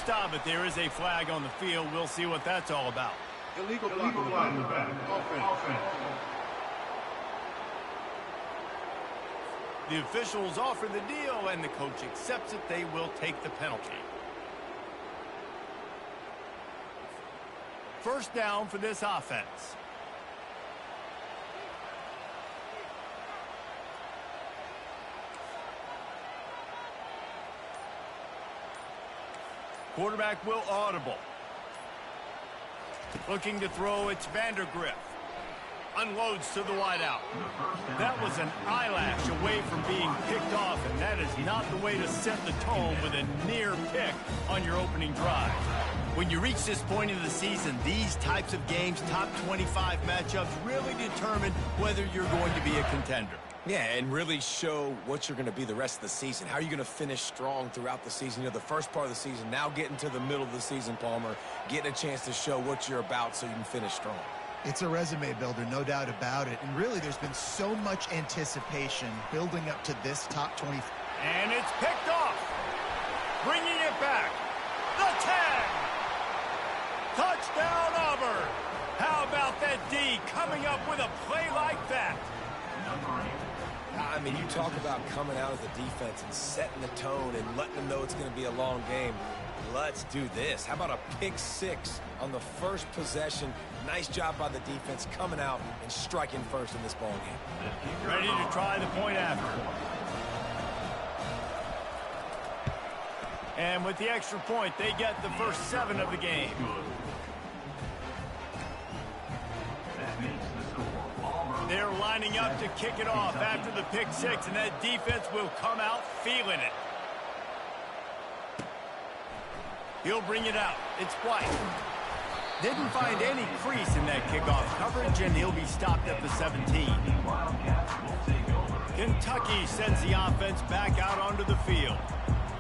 stop, but there is a flag on the field. We'll see what that's all about. Illegal block in the back. Offense. The officials offer the deal, and the coach accepts it. They will take the penalty. First down for this offense. Quarterback will audible. Looking to throw, it's Vandergriff. Unloads to the wideout. That was an eyelash away from being picked off, and that is not the way to set the tone with a near pick on your opening drive. When you reach this point in the season, these types of games, top 25 matchups, really determine whether you're going to be a contender. Yeah, and really show what you're going to be the rest of the season. How are you going to finish strong throughout the season? You know, the first part of the season, now getting to the middle of the season, Palmer, getting a chance to show what you're about so you can finish strong. It's a resume builder, no doubt about it. And really, there's been so much anticipation building up to this top 20. And it's picked off. Bringing it back. The 10. Touchdown, Auburn. How about that D coming up with a play like that? I mean, you talk about coming out as a defense and setting the tone and letting them know it's going to be a long game. Let's do this. How about a pick six on the first possession? Nice job by the defense coming out and striking first in this ball game. Ready to try the point after. And with the extra point, they get the first 7 of the game. They're lining up to kick it off after the pick six, and that defense will come out feeling it. He'll bring it out. It's White. Didn't find any crease in that kickoff coverage, and he'll be stopped at the 17. Kentucky sends the offense back out onto the field.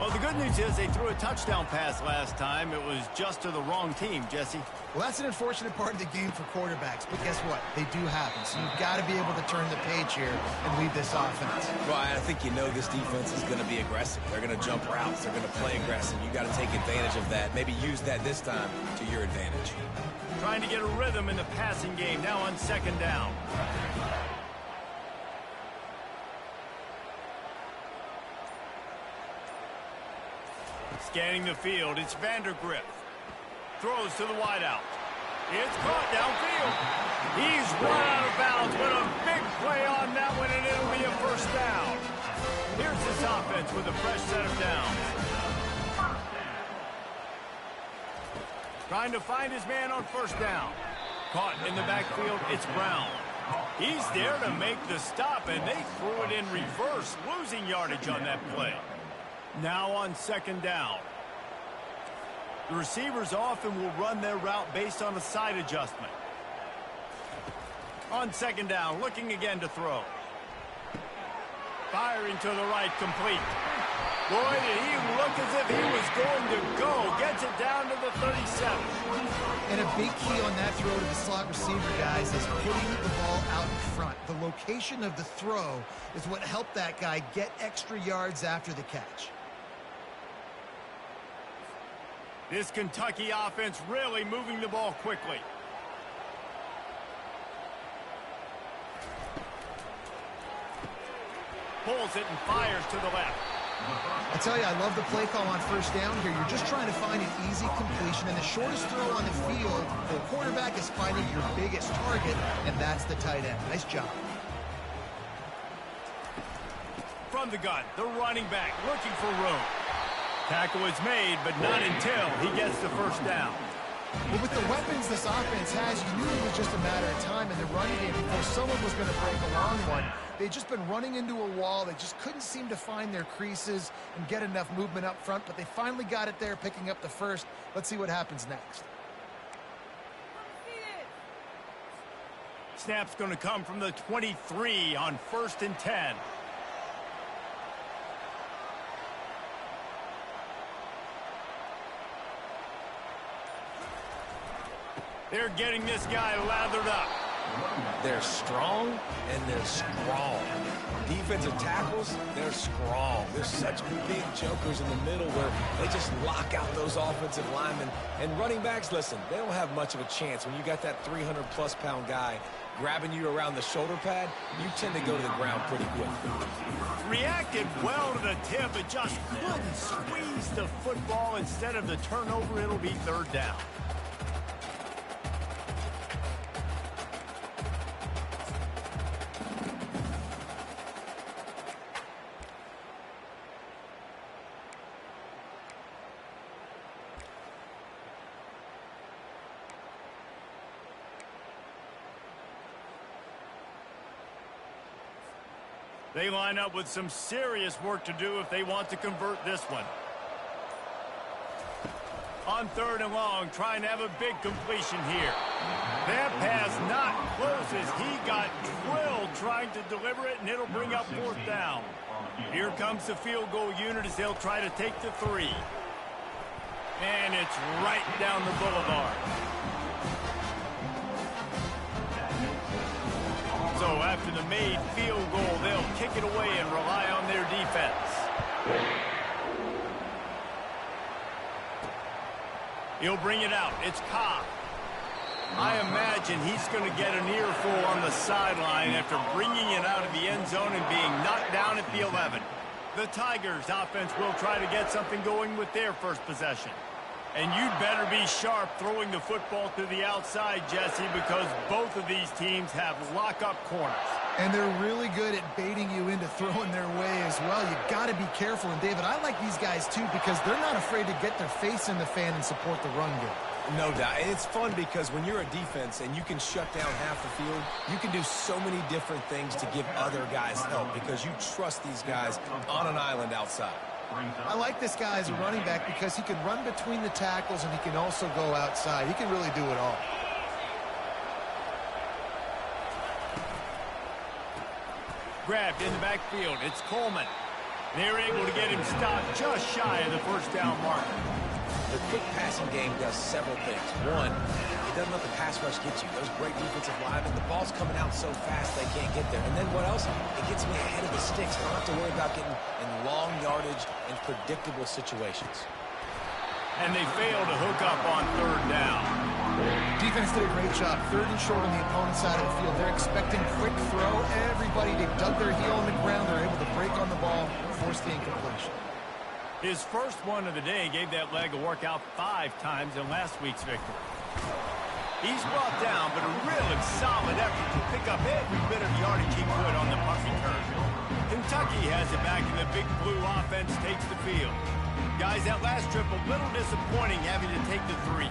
Well, the good news is they threw a touchdown pass last time. It was just to the wrong team, Jesse. Well, that's an unfortunate part of the game for quarterbacks, but guess what? They do happen, so you've got to be able to turn the page here and lead this offense. Well, I think you know this defense is going to be aggressive. They're going to jump routes. They're going to play aggressive. You got to take advantage of that. Maybe use that this time to your advantage. Trying to get a rhythm in the passing game now on second down. Scanning the field, it's Vandergriff. Throws to the wideout. It's caught downfield. He's run out of bounds, but a big play on that one, and it'll be a first down. Here's this offense with a fresh set of downs. Trying to find his man on first down. Caught in the backfield, it's Brown. He's there to make the stop, and they threw it in reverse, losing yardage on that play. Now on second down. The receivers often will run their route based on a side adjustment. On second down, looking again to throw. Firing to the right, complete. Boy, did he look as if he was going to go. Gets it down to the 37. And a big key on that throw to the slot receiver, guys, is putting the ball out in front. The location of the throw is what helped that guy get extra yards after the catch. This Kentucky offense really moving the ball quickly. Pulls it and fires to the left. I tell you, I love the play call on first down here. You're just trying to find an easy completion, and the shortest throw on the field for a quarterback is finding your biggest target, and that's the tight end. Nice job. From the gun, the running back looking for room. Tackle is made, but not until he gets the first down. Well, with the weapons this offense has, you knew it was just a matter of time in the running game before someone was going to break a long one. They'd just been running into a wall. They just couldn't seem to find their creases and get enough movement up front, but they finally got it there, picking up the first. Let's see what happens next. Snap's going to come from the 23 on 1st and 10. They're getting this guy lathered up. They're strong, and they're strong. Defensive tackles, they're strong. They're such big jokers in the middle where they just lock out those offensive linemen. And running backs, listen, they don't have much of a chance. When you got that 300-plus pound guy grabbing you around the shoulder pad, you tend to go to the ground pretty quickly. Reacted well to the tip, but just couldn't squeeze the football. Instead of the turnover, it'll be third down. They line up with some serious work to do if they want to convert this one. On third and long, trying to have a big completion here. That pass not close as he got drilled trying to deliver it, and it'll bring up fourth down. Here comes the field goal unit as they'll try to take the 3. And it's right down the boulevard. So after the made field goal, they'll kick it away and rely on their defense. He'll bring it out. It's Cobb. I imagine he's going to get an earful on the sideline after bringing it out of the end zone and being knocked down at the 11. The Tigers offense will try to get something going with their first possession. And you'd better be sharp throwing the football to the outside, Jesse, because both of these teams have lock-up corners. And they're really good at baiting you into throwing their way as well. You've got to be careful. And, David, I like these guys, too, because they're not afraid to get their face in the fan and support the run game. No doubt. And it's fun because when you're a defense and you can shut down half the field, you can do so many different things to give other guys help because you trust these guys on an island outside. I like this guy as a running back because he can run between the tackles and he can also go outside. He can really do it all. Grabbed in the backfield. It's Coleman. They're able to get him stopped just shy of the first down marker. The quick passing game does several things. One, it doesn't let the pass rush get you. Those great defensive linemen, the ball's coming out so fast they can't get there. And then what else? It gets me ahead of the sticks. I don't have to worry about getting in long yardage and predictable situations. And they fail to hook up on third down. Defense did a great job. Third and short on the opponent's side of the field. They're expecting quick throw. Everybody, they dug their heel on the ground. They're able to break on the ball, force the incompletion. His first one of the day gave that leg a workout 5 times in last week's victory. He's brought down, but a really solid effort to pick up every bit of yardage he could on the punt return. Kentucky has it back, and the Big Blue offense takes the field. Guys, that last trip a little disappointing having to take the 3.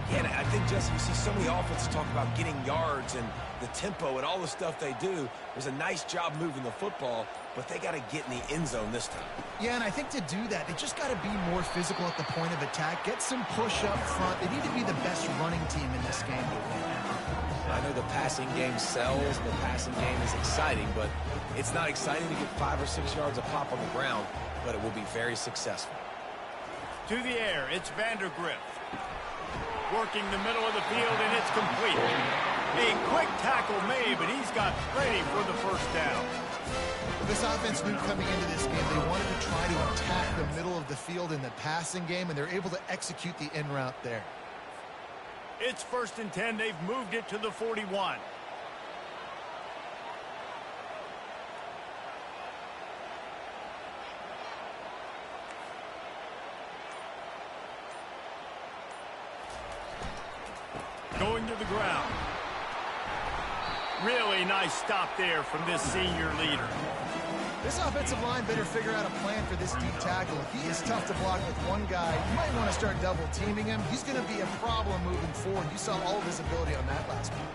Yeah, and I think, Jesse, you see so many offenses talk about getting yards and the tempo and all the stuff they do. There's a nice job moving the football, but they got to get in the end zone this time. Yeah, and I think to do that, they just got to be more physical at the point of attack. Get some push up front. They need to be the best running team in this game. I know the passing game sells, the passing game is exciting, but it's not exciting to get 5 or 6 yards a pop on the ground, but it will be very successful. To the air, it's Vandergrift. Working the middle of the field, and it's complete. A quick tackle made, but he's got plenty for the first down. This offense knew coming into this game they wanted to try to attack the middle of the field in the passing game, and they're able to execute the in route there. It's 1st and 10. They've moved it to the 41. Going to the ground. Really nice stop there from this senior leader. This offensive line better figure out a plan for this deep tackle. He is tough to block with one guy. You might want to start double teaming him. He's going to be a problem moving forward. You saw all of his ability on that last one.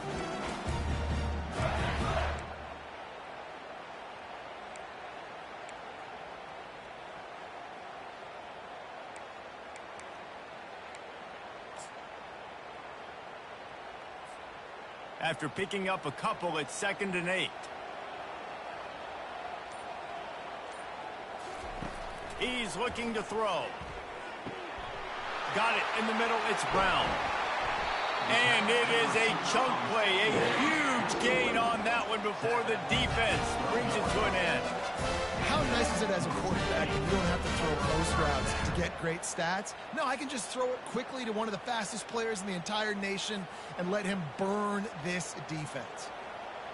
After picking up a couple, it's 2nd and 8. He's looking to throw. Got it in the middle. It's Brown. And it is a chunk play, a huge gain on that one before the defense brings it to an end. How nice is it as a quarterback that you don't have to throw post routes to get great stats? No, I can just throw it quickly to one of the fastest players in the entire nation and let him burn this defense.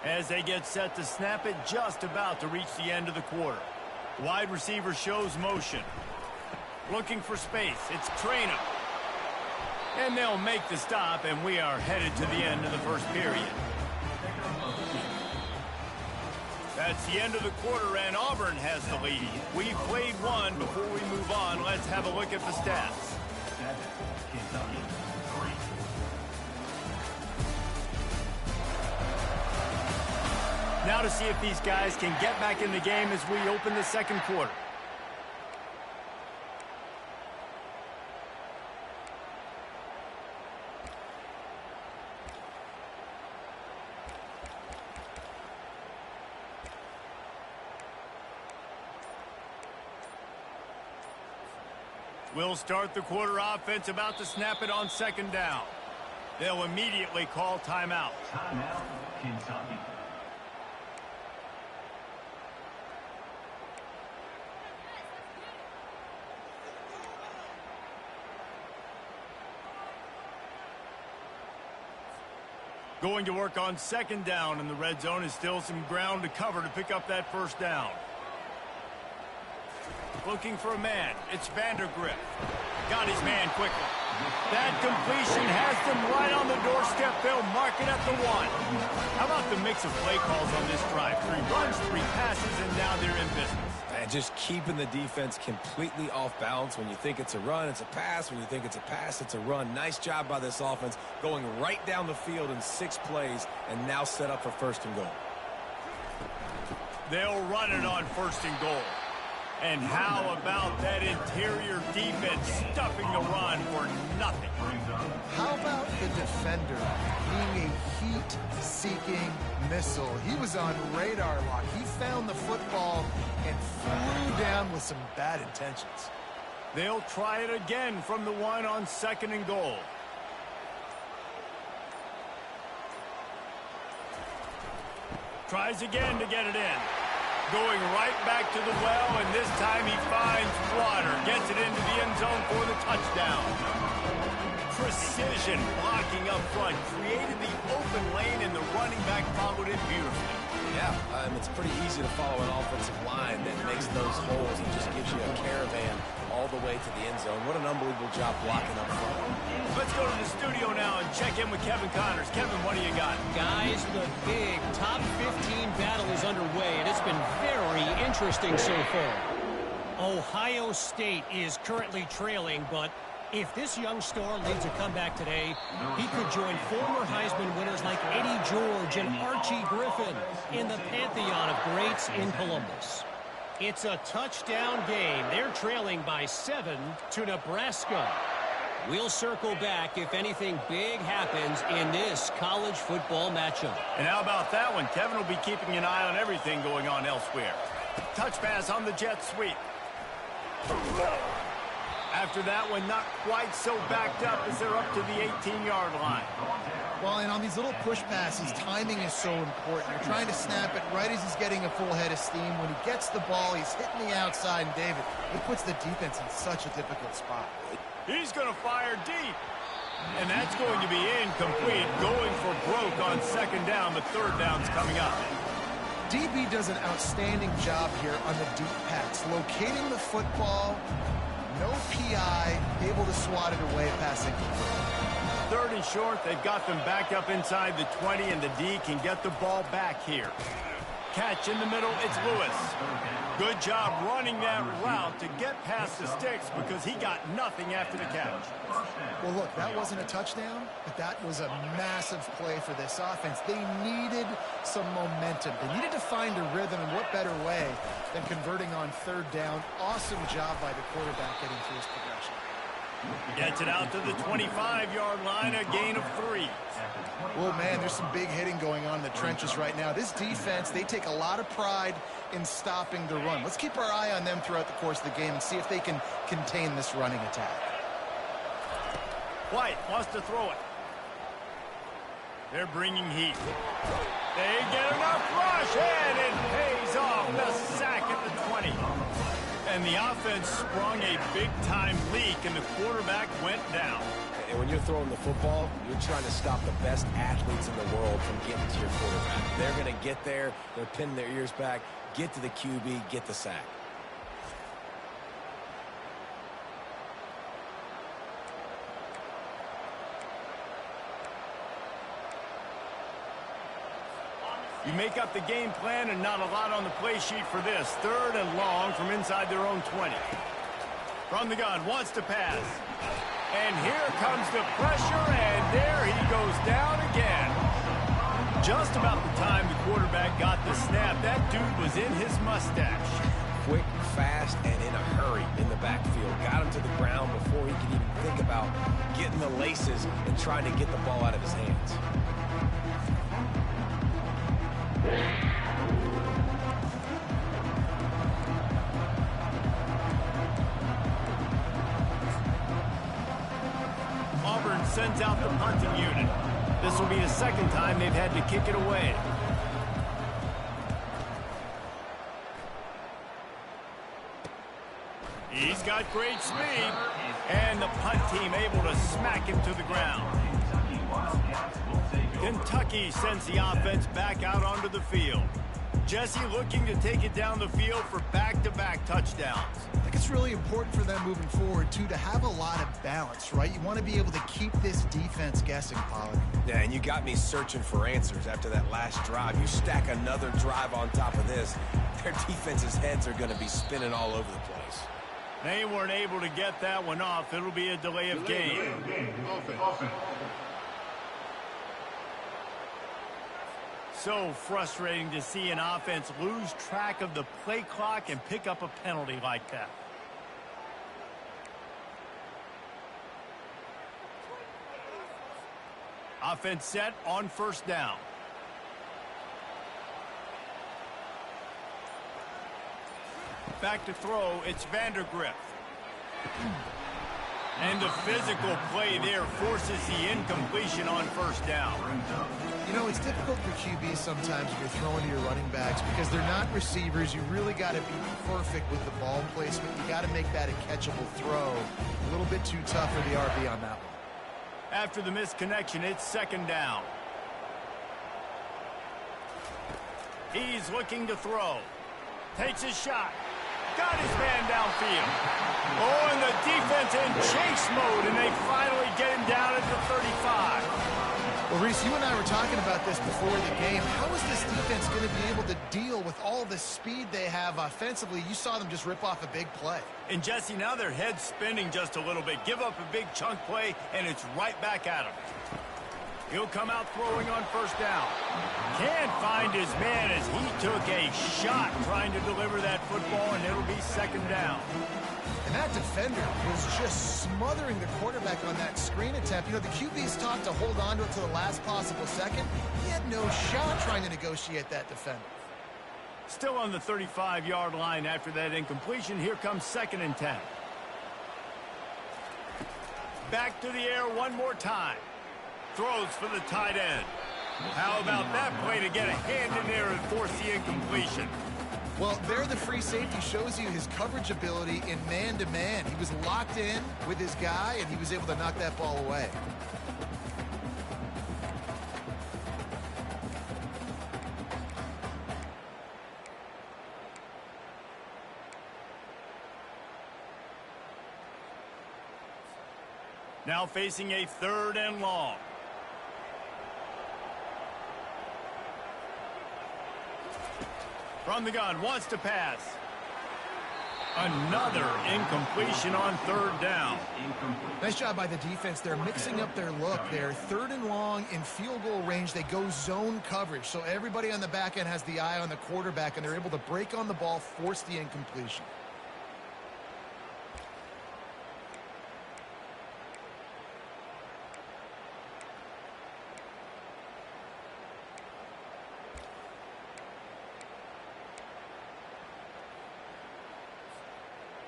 As they get set to snap it, just about to reach the end of the quarter. Wide receiver shows motion. Looking for space. It's Traynor. And they'll make the stop, and we are headed to the end of the first period. That's the end of the quarter, and Auburn has the lead. We've played one. Before we move on, let's have a look at the stats. Now to see if these guys can get back in the game as we open the second quarter. We'll start the quarter offense, about to snap it on second down. They'll immediately call timeout. Timeout, Kentucky. Going to work on second down, and the red zone is still some ground to cover to pick up that first down. Looking for a man. It's Vandergriff. Got his man quickly. That completion has them right on the doorstep. They'll mark it at the 1. How about the mix of play calls on this drive? 3 runs, 3 passes, and now they're in business. And just keeping the defense completely off balance. When you think it's a run, it's a pass. When you think it's a pass, it's a run. Nice job by this offense, going right down the field in 6 plays and now set up for first and goal. They'll run it on first and goal. And how about that interior defense stuffing the run for nothing? How about the defender being a heat-seeking missile? He was on radar lock. He found the football and flew down with some bad intentions. They'll try it again from the 1 on second and goal. Tries again to get it in. Going right back to the well, and this time he finds water. Gets it into the end zone for the touchdown. Precision blocking up front. Created the open lane, and the running back followed it beautifully. Yeah, it's pretty easy to follow an offensive line that makes those holes and just gives you a caravan all the way to the end zone. What an unbelievable job blocking up front. Let's go to the studio now and check in with Kevin Connors. Kevin, what do you got? Guys, the big top 15 battle is underway, and it's been very interesting so far. Ohio State is currently trailing, but if this young star leads a comeback today, he could join former Heisman winners like Eddie George and Archie Griffin in the pantheon of greats in Columbus. It's a touchdown game. They're trailing by 7 to Nebraska. We'll circle back if anything big happens in this college football matchup. And how about that one? Kevin will be keeping an eye on everything going on elsewhere. Touch pass on the jet sweep. After that one, not quite so backed up as they're up to the 18-yard line. Well, and on these little push passes, timing is so important. You're trying to snap it right as he's getting a full head of steam. When he gets the ball, he's hitting the outside, and David, it puts the defense in such a difficult spot. He's going to fire deep. And that's going to be incomplete. Going for broke on second down, but third down's coming up. DB does an outstanding job here on the deep pass, locating the football. No PI, able to swat it away, passing. Third and short, they've got them back up inside the 20, and the D can get the ball back here. Catch in the middle, it's Lewis. Good job running that route to get past the sticks because he got nothing after the catch. Well, look, that wasn't a touchdown, but that was a massive play for this offense. They needed some momentum. They needed to find a rhythm, and what better way than converting on third down. Awesome job by the quarterback getting through his progression. Gets it out to the 25-yard line, a gain of 3. Well, man, there's some big hitting going on in the trenches right now. This defense, they take a lot of pride in stopping the run. Let's keep our eye on them throughout the course of the game and see if they can contain this running attack. White wants to throw it. They're bringing heat. They get enough rush, and it pays off. The sack at the 20. And the offense sprung a big-time leak, and the quarterback went down. And when you're throwing the football, you're trying to stop the best athletes in the world from getting to your quarterback. They're going to get there. They're pinning their ears back, get to the QB, get the sack. You make up the game plan and not a lot on the play sheet for this. 3rd and long from inside their own 20. From the gun, wants to pass. And here comes the pressure, and there he goes down again. Just about the time the quarterback got the snap, that dude was in his mustache. Quick, fast, and in a hurry in the backfield. Got him to the ground before he could even think about getting the laces and trying to get the ball out of his hands. Auburn sends out the punting unit. This will be the 2nd time they've had to kick it away. He's got great speed, and the punt team able to smack him to the ground. Kentucky sends the offense back out onto the field. Jesse looking to take it down the field for back-to-back touchdowns. I think it's really important for them moving forward, too, to have a lot of balance, right? You want to be able to keep this defense guessing, Pollard. Yeah, and you got me searching for answers after that last drive. You stack another drive on top of this, their defense's heads are going to be spinning all over the place. They weren't able to get that one off. It'll be a delay of game. So frustrating to see an offense lose track of the play clock and pick up a penalty like that. Offense set on 1st down. Back to throw, it's Vandergrift. And the physical play there forces the incompletion on 1st down. You know, it's difficult for QBs sometimes when you're throwing to your running backs because they're not receivers. You really got to be perfect with the ball placement. You got to make that a catchable throw. A little bit too tough for the RB on that one. After the missed connection, it's 2nd down. He's looking to throw. Takes his shot. Got his man downfield. Oh, and the defense in chase mode, and they finally get him down at the 35. Well, Reese, you and I were talking about this before the game. How is this defense going to be able to deal with all the speed they have offensively? You saw them just rip off a big play. And, Jesse, now their head's spinning just a little bit. Give up a big chunk play, and it's right back at him. He'll come out throwing on 1st down. Can't find his man as he took a shot trying to deliver that football, and it'll be 2nd down. And that defender was just smothering the quarterback on that screen attempt. You know, the QB's taught to hold on to it to the last possible second. He had no shot trying to negotiate that defender. Still on the 35-yard line after that incompletion. Here comes 2nd and 10. Back to the air one more time. Throws for the tight end. How about that play to get a hand in there and force the incompletion? Well, there the free safety shows you his coverage ability in man-to-man. He was locked in with his guy, and he was able to knock that ball away. Now facing a 3rd and long. From the gun, wants to pass. Another incompletion on 3rd down. Nice job by the defense. They're mixing up their look. They're 3rd and long in field goal range. They go zone coverage. So everybody on the back end has the eye on the quarterback, and they're able to break on the ball, force the incompletion.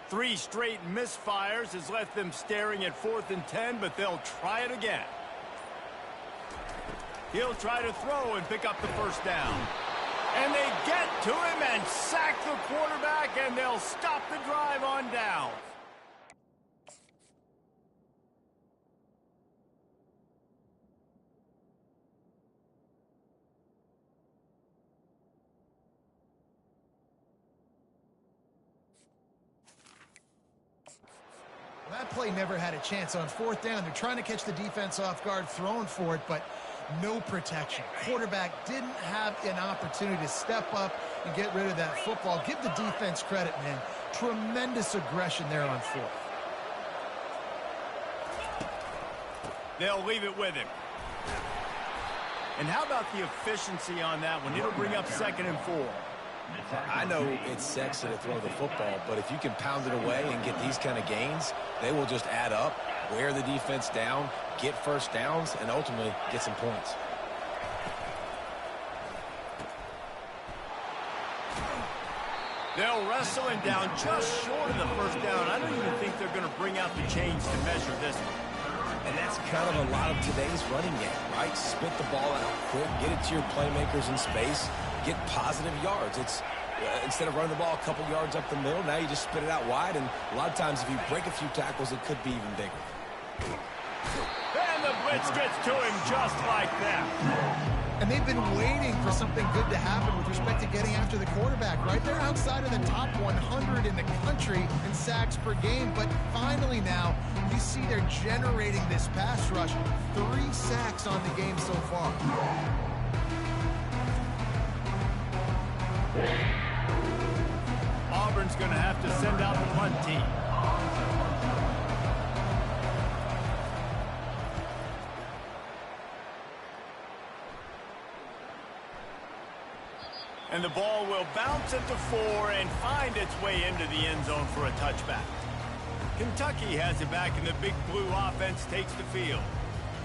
Three straight misfires has left them staring at 4th and 10, but they'll try it again. He'll try to throw and pick up the first down. And they get to him and sack the quarterback, and they'll stop the drive on down. That play never had a chance on fourth down. They're trying to catch the defense off guard, throwing for it, but no protection. Quarterback didn't have an opportunity to step up and get rid of that football. Give the defense credit, man. Tremendous aggression there on fourth. They'll leave it with him. And how about the efficiency on that one? It'll bring up 2nd and 4. I know it's sexy to throw the football, but if you can pound it away and get these kind of gains, they will just add up, wear the defense down, get first downs, and ultimately get some points. They'll wrestle him down just short of the first down. I don't even think they're going to bring out the chains to measure this one. And that's kind of a lot of today's running game, right? Spit the ball out quick, get it to your playmakers in space, get positive yards. It's instead of running the ball a couple yards up the middle, now you just spit it out wide, and a lot of times if you break a few tackles, it could be even bigger. And the blitz gets to him just like that. And they've been waiting for something good to happen with respect to getting after the quarterback, right? They're outside of the top 100 in the country in sacks per game, but finally now you see they're generating this pass rush. 3 sacks on the game so far. Auburn's going to have to send out the punt team. And the ball will bounce at the 4 and find its way into the end zone for a touchback. Kentucky has it back, and the Big Blue offense takes the field.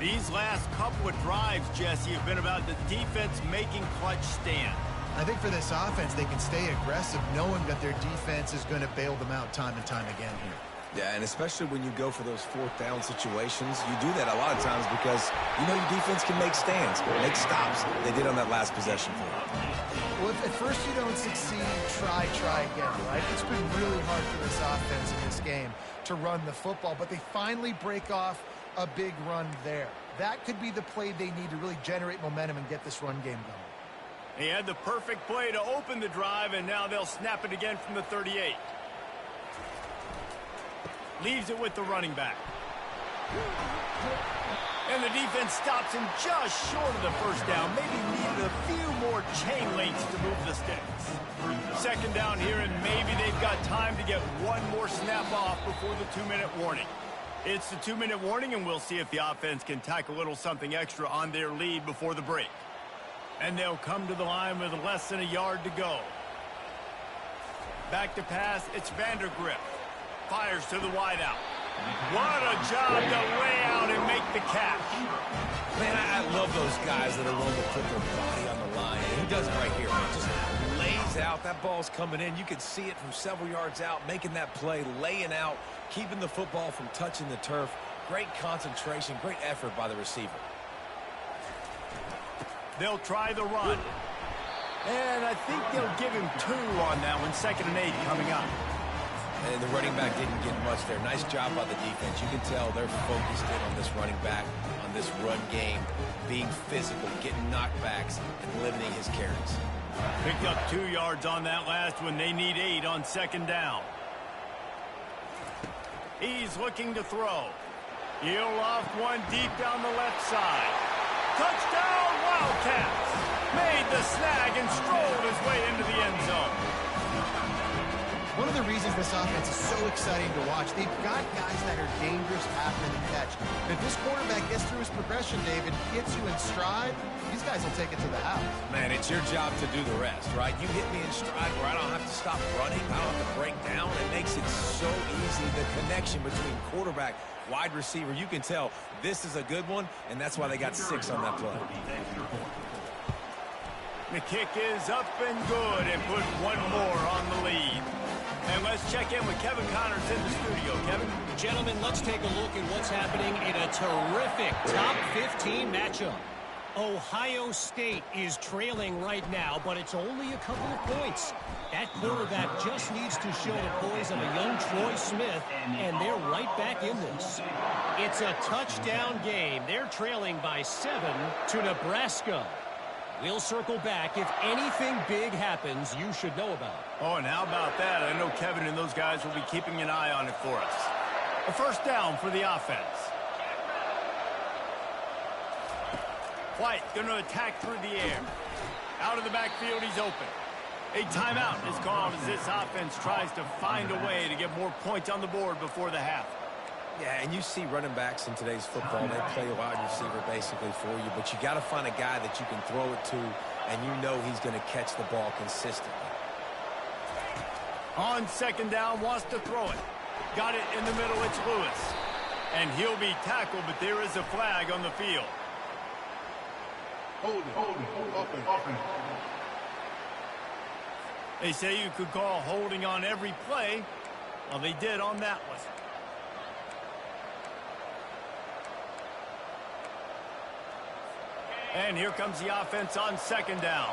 These last couple of drives, Jesse, have been about the defense making clutch stand. I think for this offense, they can stay aggressive knowing that their defense is going to bail them out time and time again here. Yeah, and especially when you go for those fourth down situations, you do that a lot of times because you know your defense can make stands, make stops. They did on that last possession for them. Well, if at first you don't succeed, try again, right? It's been really hard for this offense in this game to run the football, but they finally break off a big run there. That could be the play they need to really generate momentum and get this run game going. He had the perfect play to open the drive, and now they'll snap it again from the 38. Leaves it with the running back. And the defense stops him just short of the first down. Maybe needed a few more chain links to move the sticks. 2nd down here, and maybe they've got time to get one more snap off before the 2-minute warning. It's the 2-minute warning, and we'll see if the offense can tack a little something extra on their lead before the break. And they'll come to the line with less than a yard to go. Back to pass, it's Vandergrift. Fires to the wideout. What a job to lay out and make the catch. Man, I love those guys that are willing to put their body on the line. And he does it right here, man. Just lays out. That ball's coming in. You can see it from several yards out, making that play, laying out, keeping the football from touching the turf. Great concentration, great effort by the receiver. They'll try the run. And I think they'll give him 2 on that one. 2nd and 8 coming up. And the running back didn't get much there. Nice job by the defense. You can tell they're focused in on this running back, on this run game, being physical, getting knockbacks, and limiting his carries. Picked up 2 yards on that last one. They need 8 on 2nd down. He's looking to throw. He'll loft one deep down the left side. Touchdown, Wildcats! Made the snag and strolled his way into the end zone. One of the reasons this offense is so exciting to watch, they've got guys that are dangerous after the catch. And if this quarterback gets through his progression, David, gets you in stride, these guys will take it to the house. Man, it's your job to do the rest, right? You hit me in stride where I don't have to stop running. I don't have to break down. It makes it so easy. The connection between quarterback, wide receiver, you can tell this is a good one, and that's why they got 6 on that play. The kick is up and good and put one more on the lead. And let's check in with Kevin Connors in the studio. Kevin? Gentlemen, let's take a look at what's happening in a terrific top 15 matchup. Ohio State is trailing right now, but it's only a couple of points. That quarterback just needs to show the poise of a young Troy Smith, and they're right back in this. It's a touchdown game. They're trailing by 7 to Nebraska. We'll circle back. If anything big happens, you should know about it. Oh, and how about that? I know Kevin and those guys will be keeping an eye on it for us. A first down for the offense. White going to attack through the air. Out of the backfield, he's open. A timeout is called as this offense tries to find a way to get more points on the board before the half. Yeah, and you see running backs in today's football, they play a wide receiver basically for you, but you got to find a guy that you can throw it to, and you know he's going to catch the ball consistently. On second down, wants to throw it. Got it in the middle, it's Lewis. And he'll be tackled, but there is a flag on the field. Hold it. They say you could call holding on every play. Well, they did on that one. And here comes the offense on second down.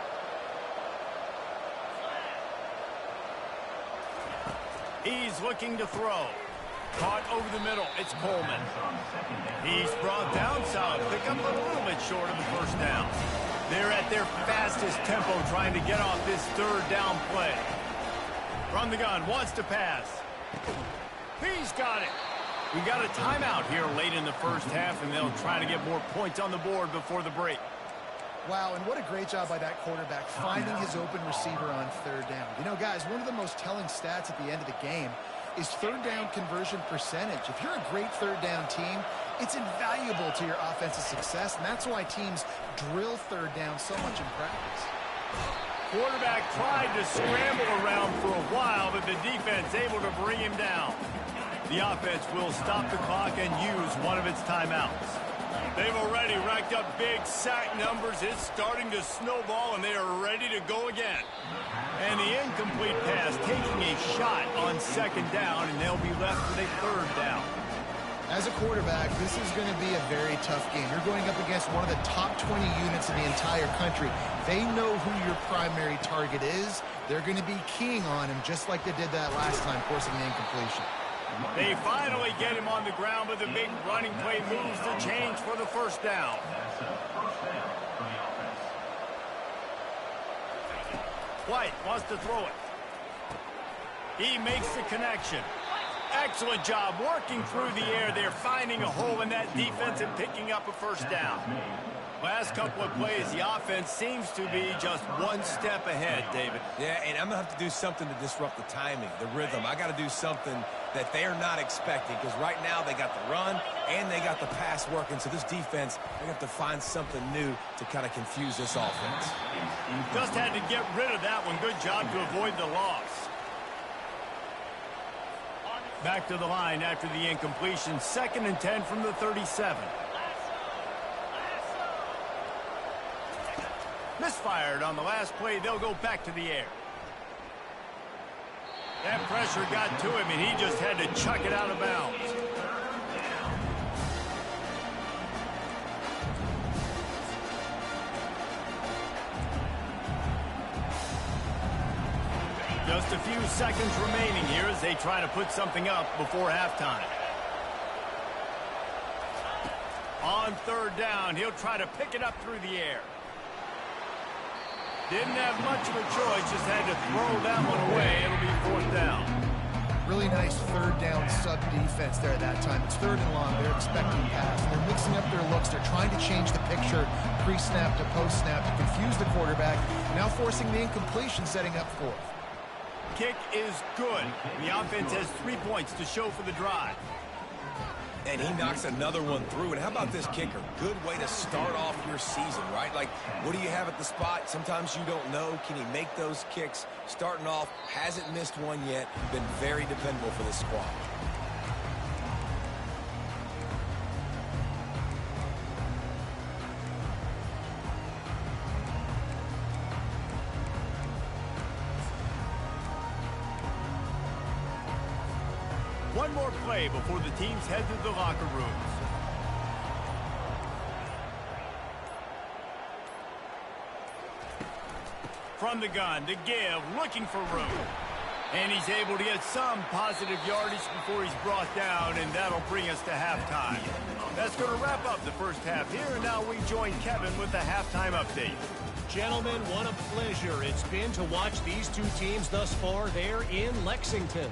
He's looking to throw. Caught over the middle. It's Coleman. He's brought down solid. Pick up a little bit short of the first down. They're at their fastest tempo trying to get off this third down play. From the gun, wants to pass. He's got it. We got a timeout here late in the first half, and they'll try to get more points on the board before the break. Wow, and what a great job by that quarterback finding his open receiver on third down. You know, guys, one of the most telling stats at the end of the game is third down conversion percentage. If you're a great third down team, it's invaluable to your offensive success, and that's why teams drill third down so much in practice. Quarterback tried to scramble around for a while, but the defense able to bring him down. The offense will stop the clock and use one of its timeouts. They've already racked up big sack numbers. It's starting to snowball, and they are ready to go again. And the incomplete pass taking a shot on second down, and they'll be left with a third down. As a quarterback, this is going to be a very tough game. You're going up against one of the top 20 units in the entire country. They know who your primary target is. They're going to be keying on him just like they did that last time, forcing the incompletion. They finally get him on the ground, but the big running play moves the change for the first down. White wants to throw it. He makes the connection. Excellent job working through the air. They're finding a hole in that defense and picking up a first down. Last couple of plays, the offense seems to be just one step ahead, David. Yeah, and I'm going to have to do something to disrupt the timing, the rhythm. I got to do something that they're not expecting, because right now they got the run and they got the pass working. So this defense, they have to find something new to kind of confuse this offense. Just had to get rid of that one. Good job to avoid the loss. Back to the line after the incompletion. 2nd and 10 from the 37. Misfired on the last play. They'll go back to the air. That pressure got to him, and he just had to chuck it out of bounds. Just a few seconds remaining here as they try to put something up before halftime. On third down, he'll try to pick it up through the air. Didn't have much of a choice, just had to throw that one away. It'll be 4th down. Really nice third down sub defense there at that time. It's 3rd and long. They're expecting pass. They're mixing up their looks. They're trying to change the picture pre-snap to post-snap to confuse the quarterback. Now forcing the incompletion, setting up 4th. Kick is good. The offense has 3 points to show for the drive. And he knocks another one through. And how about this kicker? Good way to start off your season, right? Like, what do you have at the spot? Sometimes you don't know. Can he make those kicks? Starting off, hasn't missed one yet. Been very dependable for this squad. One more play before the teams head to the locker rooms. From the gun, to give, looking for room. And he's able to get some positive yardage before he's brought down, and that'll bring us to halftime. That's going to wrap up the first half here, and now we join Kevin with the halftime update. Gentlemen, what a pleasure it's been to watch these two teams thus far there in Lexington.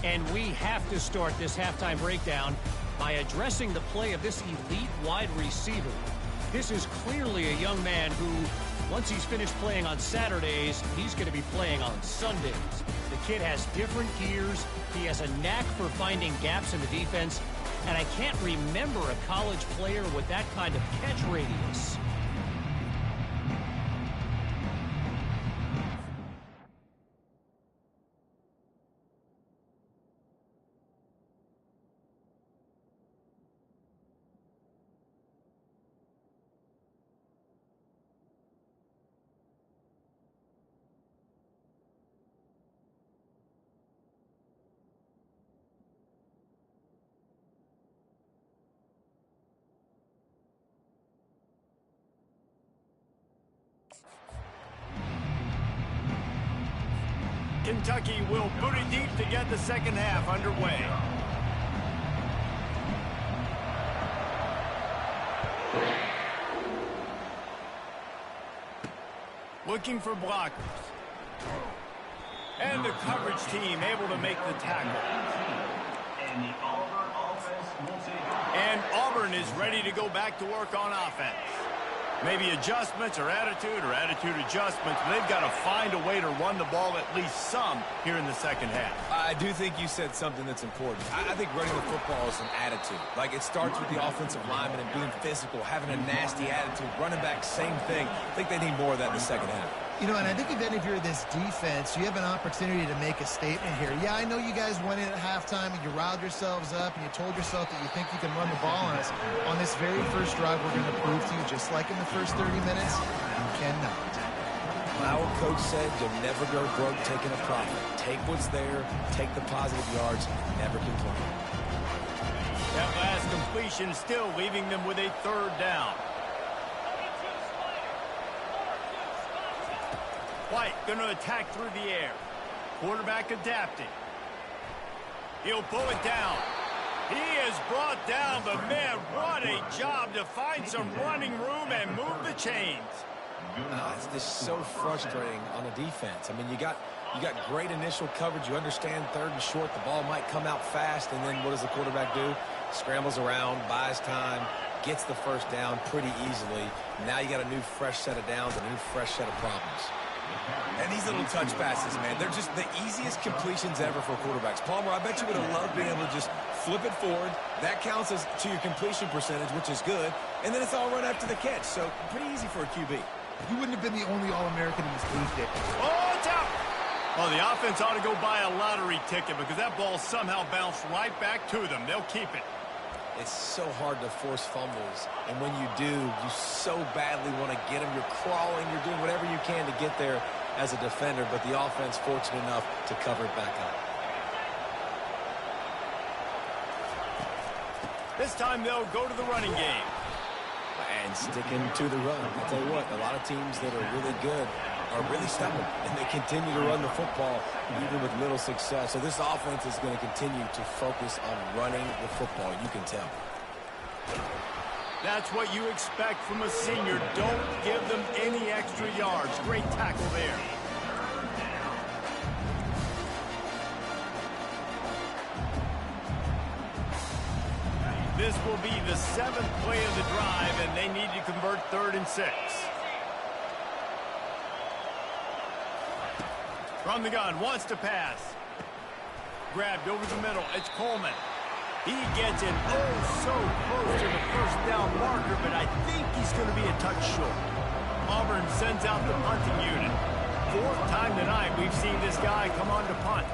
And we have to start this halftime breakdown by addressing the play of this elite wide receiver. This is clearly a young man who, once he's finished playing on Saturdays, he's going to be playing on Sundays. The kid has different gears. He has a knack for finding gaps in the defense. And I can't remember a college player with that kind of catch radius. Kentucky will boot it deep to get the second half underway. Looking for blockers. And the coverage team able to make the tackle. And the Auburn offense will take. And Auburn is ready to go back to work on offense. Maybe adjustments or attitude adjustments, but they've got to find a way to run the ball at least some here in the second half. I do think you said something that's important. I think running the football is an attitude. Like, it starts with the offensive lineman and being physical, having a nasty attitude. Running back, same thing. I think they need more of that in the second half. You know, and I think if you're this defense, you have an opportunity to make a statement here. Yeah, I know you guys went in at halftime and you riled yourselves up and you told yourself that you think you can run the ball on us. On this very first drive, we're going to prove to you, just like in the first 30 minutes, you cannot. Our coach said you'll never go broke taking a profit. Take what's there, take the positive yards, never complain. That last completion still leaving them with a third down. White going to attack through the air. Quarterback adapting. He'll pull it down. He is brought down, but man, what a job to find some running room and move the chains. It's just so frustrating on the defense. I mean, you got great initial coverage. You understand third and short, the ball might come out fast, and then what does the quarterback do? Scrambles around, buys time, gets the first down pretty easily. Now you got a new fresh set of downs, a new fresh set of problems. And these little touch passes, man, they're just the easiest completions ever for quarterbacks. Palmer, I bet you would have loved being able to just flip it forward. That counts as to your completion percentage, which is good. And then it's all run after the catch. So pretty easy for a QB. You wouldn't have been the only All-American in this league, Dick. Oh, it's out! Well, the offense ought to go buy a lottery ticket because that ball somehow bounced right back to them. They'll keep it. It's so hard to force fumbles, and when you do, you so badly want to get them. You're crawling, you're doing whatever you can to get there as a defender, but the offense fortunate enough to cover it back up. This time they'll go to the running game. And sticking to the run. I'll tell you what, a lot of teams that are really good are really stubborn, and they continue to run the football even with little success. So this offense is going to continue to focus on running the football. You can tell. That's what you expect from a senior. Don't give them any extra yards. Great tackle there. This will be the 7th play of the drive, and they need to convert 3rd and 6. From the gun, wants to pass. Grabbed over the middle. It's Coleman. He gets it so close to the first down marker, but I think he's going to be a touch short. Auburn sends out the punting unit. 4th time tonight we've seen this guy come on to punt.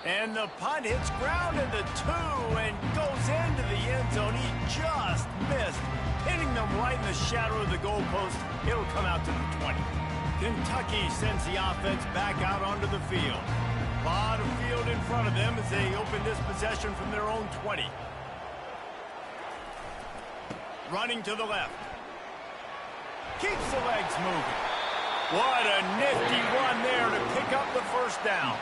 And the punt hits ground in the 2 and goes into the end zone. He just missed, hitting them right in the shadow of the goalpost. It'll come out to the 20. Kentucky sends the offense back out onto the field. A lot of field in front of them as they open this possession from their own 20. running to the left. Keeps the legs moving. What a nifty run there to pick up the first down.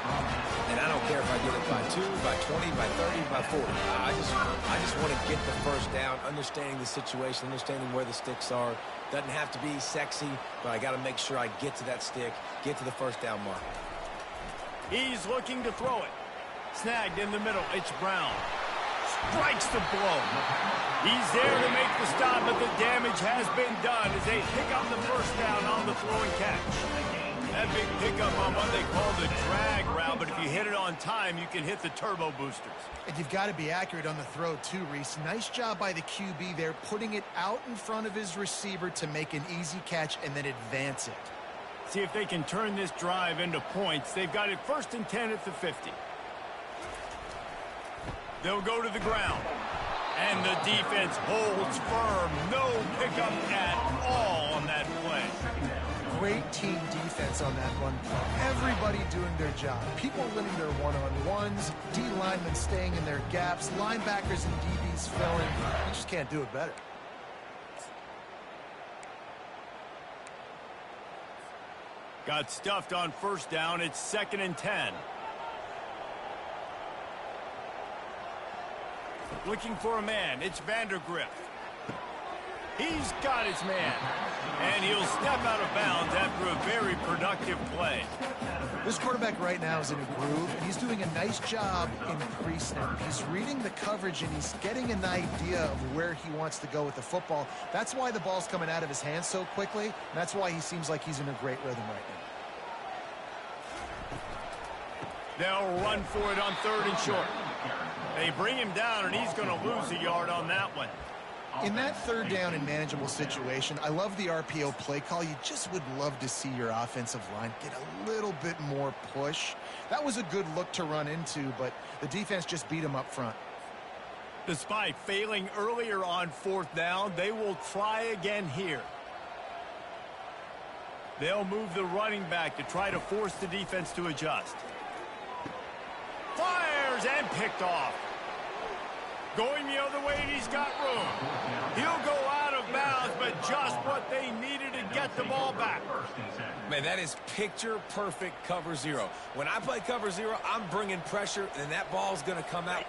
And I don't care if I get it by 2, by 20, by 30, by 40. I just want to get the first down, understanding the situation, understanding where the sticks are. Doesn't have to be sexy, but I got to make sure I get to that stick, get to the first down mark. He's looking to throw it. Snagged in the middle. It's Brown. Strikes the blow. He's there to make the stop, but the damage has been done as they pick up the first down on the throw and catch. That big pickup on what they call the drag route, but if you hit it on time, you can hit the turbo boosters. And you've got to be accurate on the throw too, Reese. Nice job by the QB there, putting it out in front of his receiver to make an easy catch and then advance it. See if they can turn this drive into points. They've got it 1st and 10 at the 50. They'll go to the ground. And the defense holds firm. No pickup at all on that play. Great team defense on that run play. Everybody doing their job. People winning their one-on-ones, D linemen staying in their gaps, linebackers and DBs filling. You just can't do it better. Got stuffed on first down. It's 2nd and 10. Looking for a man. It's Vandergriff. He's got his man. And he'll step out of bounds after a very productive play. This quarterback right now is in a groove, and he's doing a nice job in pre-snap. He's reading the coverage, and he's getting an idea of where he wants to go with the football. That's why the ball's coming out of his hands so quickly, and that's why he seems like he's in a great rhythm right now. They'll run for it on 3rd and short. They bring him down, and he's going to lose a yard on that one. In that 3rd down and manageable situation, I love the RPO play call. You just would love to see your offensive line get a little bit more push. That was a good look to run into, but the defense just beat him up front. Despite failing earlier on 4th down, they will try again here. They'll move the running back to try to force the defense to adjust. Fires and picked off. Going the other way, and he's got room. He'll go out of bounds, but just what they needed to get the ball back. Man, that is picture-perfect cover zero. When I play cover zero, I'm bringing pressure, and that ball's going to come out.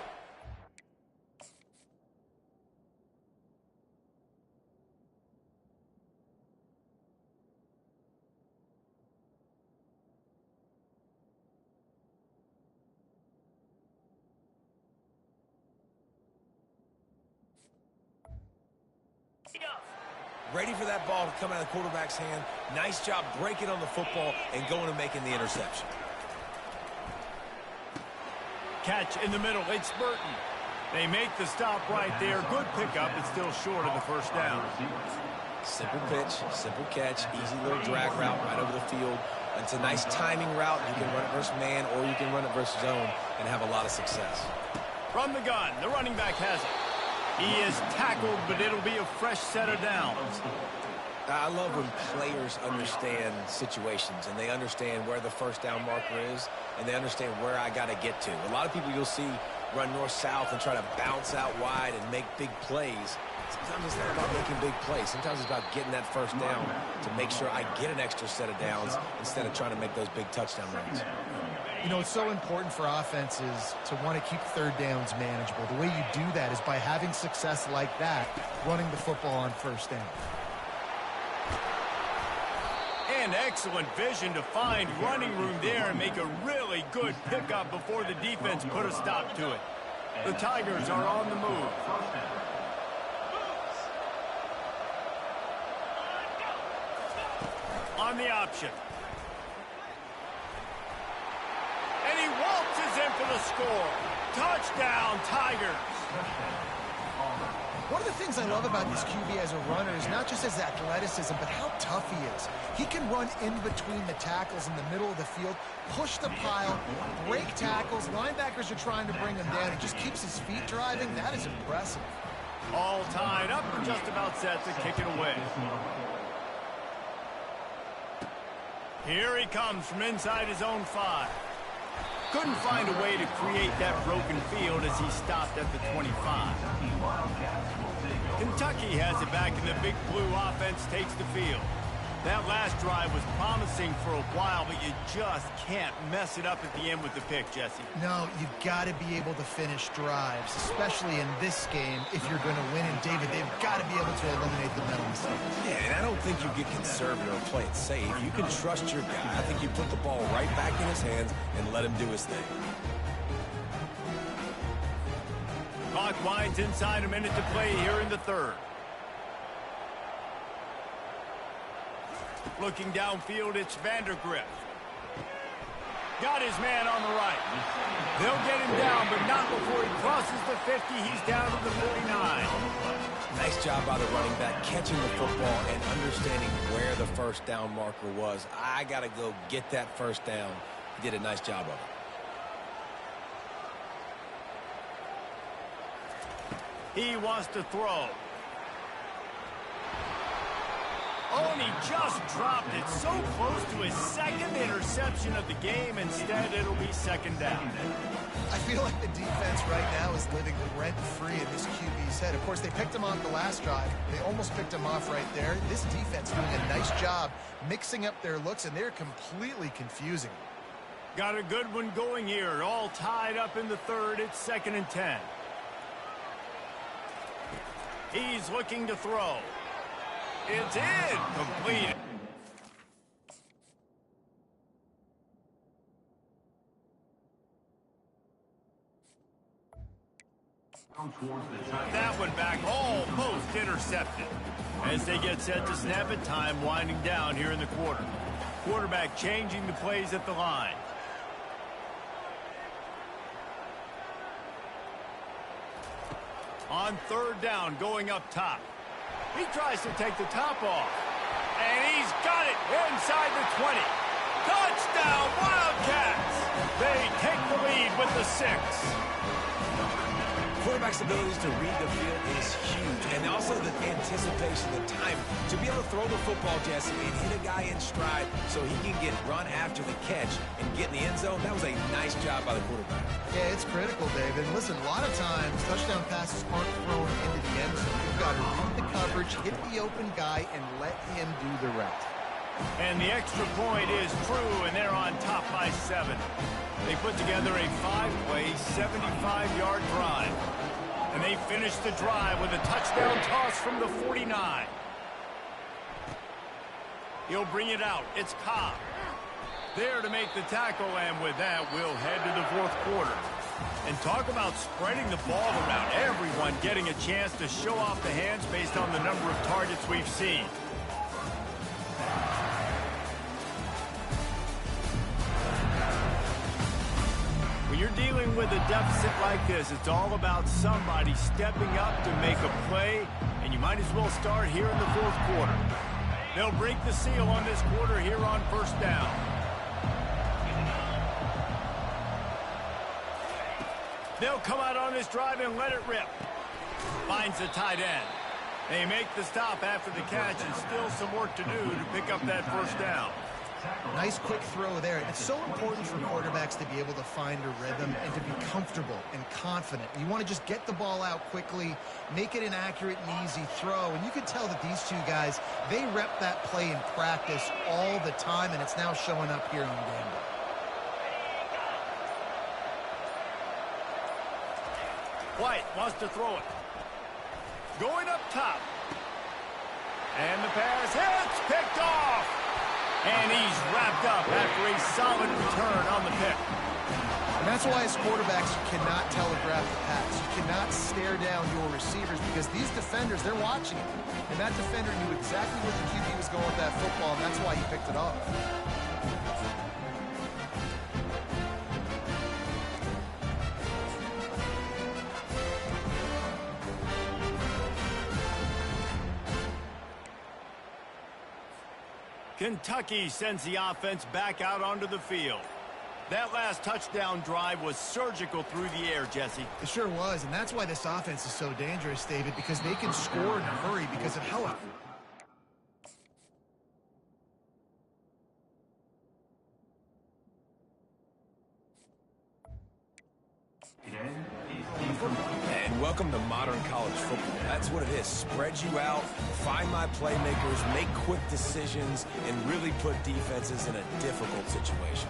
Ready for that ball to come out of the quarterback's hand. Nice job breaking on the football and going and making the interception. Catch in the middle. It's Burton. They make the stop right there. Good pickup. It's still short of the first down. Simple pitch, simple catch, easy little drag route right over the field. It's a nice timing route. You can run it versus man or you can run it versus zone and have a lot of success. From the gun, the running back has it. He is tackled, but it'll be a fresh set of downs. I love when players understand situations and they understand where the first down marker is and they understand where I got to get to. A lot of people you'll see run north-south and try to bounce out wide and make big plays. Sometimes it's not about making big plays. Sometimes it's about getting that first down to make sure I get an extra set of downs instead of trying to make those big touchdown runs. You know, it's so important for offenses to want to keep 3rd downs manageable. The way you do that is by having success like that, running the football on 1st down. And excellent vision to find running room there and make a really good pickup before the defense put a stop to it. The Tigers are on the move. On the option. And he waltzes in for the score. Touchdown, Tigers. One of the things I love about this QB as a runner is not just his athleticism, but how tough he is. He can run in between the tackles in the middle of the field, push the pile, break tackles. Linebackers are trying to bring him down. He just keeps his feet driving. That is impressive. All tied up and just about set to kick it away. Here he comes from inside his own 5. Couldn't find a way to create that broken field as he stopped at the 25. Kentucky has it back, and the Big Blue offense takes the field. That last drive was promising for a while, but you just can't mess it up at the end with the pick, Jesse. No, you've got to be able to finish drives, especially in this game if you're going to win. And, David, they've got to be able to eliminate the mental mistakes. Yeah, and I don't think you get conservative or play it safe. You can trust your guy. I think you put the ball right back in his hands and let him do his thing. Clock winds inside, a minute to play here in the third. Looking downfield, it's Vandergrift. Got his man on the right. They'll get him down, but not before he crosses the 50. He's down to the 49. Nice job by the running back, catching the football and understanding where the first down marker was. I got to go get that first down. He did a nice job of it. He wants to throw. Oh, and he just dropped it so close to his second interception of the game. Instead, it'll be second down. I feel like the defense right now is living rent-free in this QB's head. Of course, they picked him off the last drive. They almost picked him off right there. This defense doing a nice job mixing up their looks, and they're completely confusing. Got a good one going here. All tied up in the third. It's 2nd and 10. He's looking to throw. It's in. Completed. That one back, almost intercepted. As they get set to snap it, time winding down here in the quarter. Quarterback changing the plays at the line. On third down, going up top. He tries to take the top off. And he's got it inside the 20. Touchdown, Wildcats! They take the lead with the 6. Quarterback's abilities to read the field is huge, and also the anticipation, the time to be able to throw the football, Jesse, and hit a guy in stride so he can get run after the catch and get in the end zone. That was a nice job by the quarterback. Yeah, it's critical, David. Listen, a lot of times touchdown passes aren't thrown into the end zone. You've got to read the coverage, hit the open guy, and let him do the rest. And the extra point is true, and they're on top by 7. They put together a 5-play, 75-yard drive. And they finish the drive with a touchdown toss from the 49. He'll bring it out. It's Cobb. There to make the tackle, and with that, we'll head to the 4th quarter. And talk about spreading the ball around. Everyone getting a chance to show off the hands based on the number of targets we've seen. When you're dealing with a deficit like this, it's all about somebody stepping up to make a play, and you might as well start here in the 4th quarter. They'll break the seal on this quarter here on 1st down. They'll come out on this drive and let it rip. Finds the tight end. They make the stop after the catch, and still some work to do to pick up that 1st down. Nice quick throw there. It's so important for quarterbacks to be able to find a rhythm and to be comfortable and confident. You want to just get the ball out quickly, make it an accurate and easy throw. And you can tell that these two guys, they rep that play in practice all the time, and it's now showing up here on game day. White wants to throw it. Going up top. And the pass hits, picked off. And he's wrapped up after a solid return on the pick. And that's why as quarterbacks, you cannot telegraph the pass. You cannot stare down your receivers because these defenders, they're watching it. And that defender knew exactly where the QB was going with that football, and that's why he picked it off. Kentucky sends the offense back out onto the field. That last touchdown drive was surgical through the air, Jesse. It sure was, and that's why this offense is so dangerous, David, because they can score in a hurry because of how... And welcome to modern college football. That's what it is. Spread you out, find my playmakers, make quick decisions, and really put defenses in a difficult situation.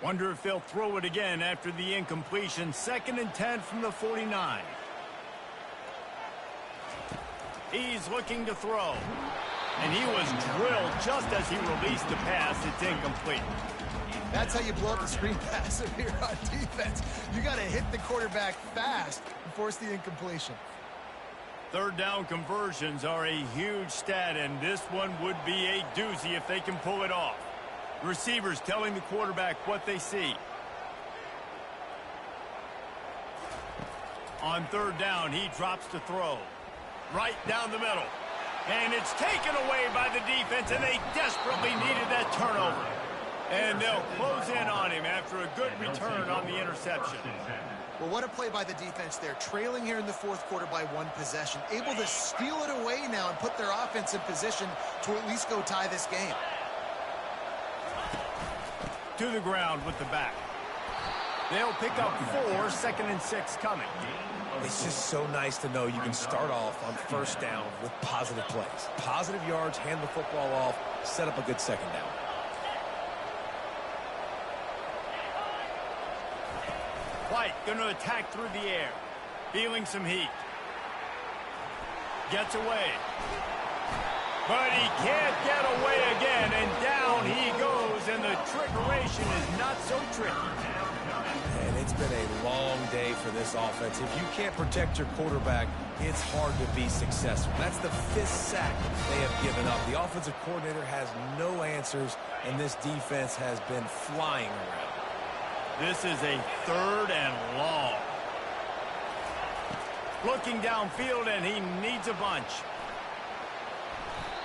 Wonder if they'll throw it again after the incompletion. 2nd and 10 from the 49. He's looking to throw. And he was drilled just as he released the pass. It's incomplete. That's how you blow up the screen pass if you're on defense. You got to hit the quarterback fast and force the incompletion. 3rd down conversions are a huge stat, and this one would be a doozy if they can pull it off. Receivers telling the quarterback what they see. On 3rd down, he drops to throw. Right down the middle. And it's taken away by the defense, and they desperately needed that turnover. And they'll close in on him after a good return on the interception. Well, what a play by the defense there. Trailing here in the 4th quarter by 1 possession. Able to steal it away now and put their offense in position to at least go tie this game. To the ground with the back. They'll pick up 4, 2nd and 6 coming. It's just so nice to know you can start off on 1st down with positive plays. Positive yards, hand the football off, set up a good 2nd down. White going to attack through the air. Feeling some heat. Gets away. But he can't get away again, and down he goes, and the trickeration is not so tricky. And it's been a long day for this offense. If you can't protect your quarterback, it's hard to be successful. That's the 5th sack they have given up. The offensive coordinator has no answers, and this defense has been flying around. This is a 3rd and long. Looking downfield, and he needs a bunch.